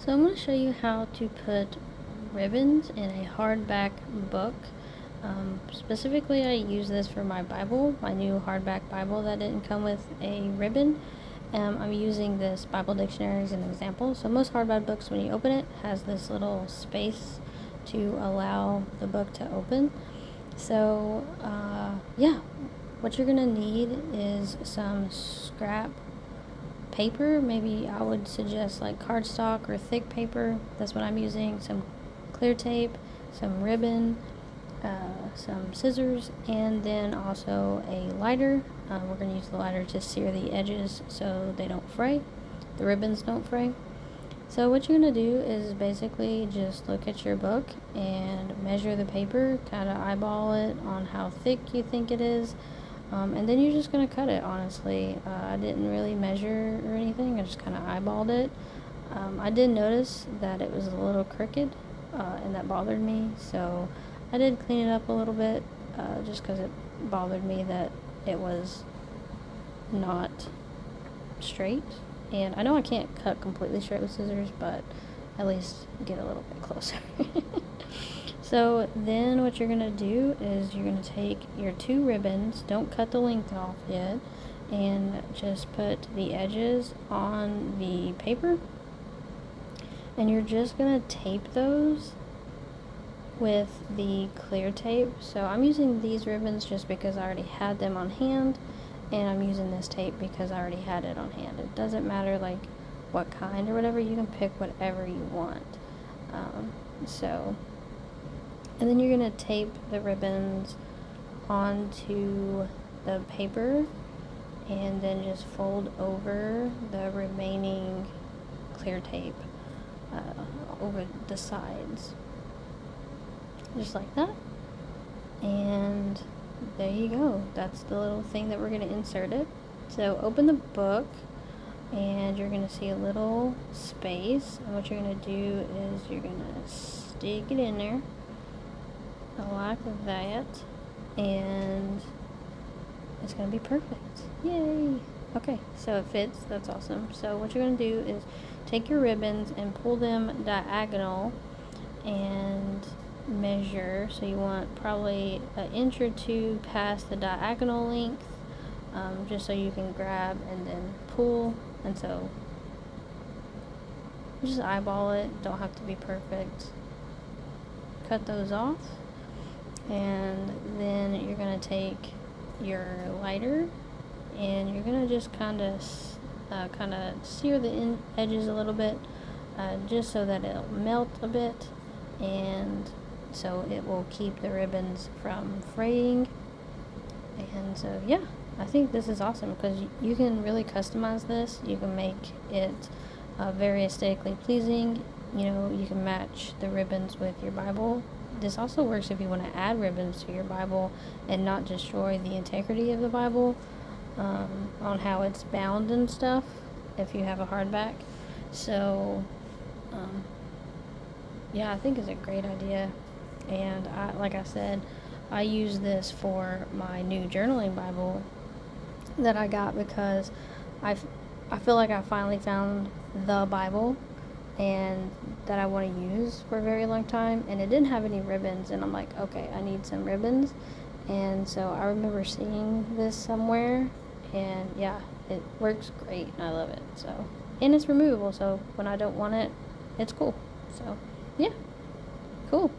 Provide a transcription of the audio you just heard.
So I'm going to show you how to put ribbons in a hardback book. Specifically, I use this for my Bible, my new hardback Bible that didn't come with a ribbon. I'm using this Bible dictionary as an example. So most hardback books, when you open it, has this little space to allow the book to open. So yeah, what you're going to need is some scrap paper. Maybe I would suggest like cardstock or thick paper. That's what I'm using. Some clear tape, some ribbon, some scissors, and then also a lighter. We're going to use the lighter to sear the edges so they don't fray, the ribbons don't fray. So what you're going to do is basically just look at your book and measure the paper, kind of eyeball it on how thick you think it is. And then you're just going to cut it, honestly. I didn't really measure or anything. I just kind of eyeballed it. I did notice that it was a little crooked, and that bothered me. So I did clean it up a little bit, just because it bothered me that it was not straight. And I know I can't cut completely straight with scissors, but at least get a little bit closer. So then what you're going to do is you're going to take your two ribbons, don't cut the length off yet, and just put the edges on the paper. And you're just going to tape those with the clear tape. So I'm using these ribbons just because I already had them on hand, and I'm using this tape because I already had it on hand. It doesn't matter like what kind or whatever, you can pick whatever you want. And then you're going to tape the ribbons onto the paper and then just fold over the remaining clear tape over the sides. Just like that. And there you go. That's the little thing that we're going to insert it. So open the book and you're going to see a little space. And what you're going to do is you're going to stick it in there like that, and it's gonna be perfect. Yay! Okay, so it fits. That's awesome. So what you're gonna do is take your ribbons and pull them diagonal and measure. So you want probably an inch or two past the diagonal length, just so you can grab and then pull. And so just eyeball it. Don't have to be perfect. Cut those off. And then you're going to take your lighter and you're going to just kind of sear the edges a little bit, just so that it'll melt a bit, and so it will keep the ribbons from fraying. And so yeah, I think this is awesome because you can really customize this. You can make it very aesthetically pleasing. You know, you can match the ribbons with your Bible. This also works if you want to add ribbons to your Bible and not destroy the integrity of the Bible, on how it's bound and stuff, if you have a hardback. So yeah, I think it's a great idea. And like I said, I use this for my new journaling Bible that I got because I feel like I finally found the Bible and that I want to use for a very long time, and it didn't have any ribbons, and I'm like, okay, I need some ribbons. And so I remember seeing this somewhere, and yeah, it works great and I love it. So, and it's removable, so when I don't want it, it's cool. So yeah, cool.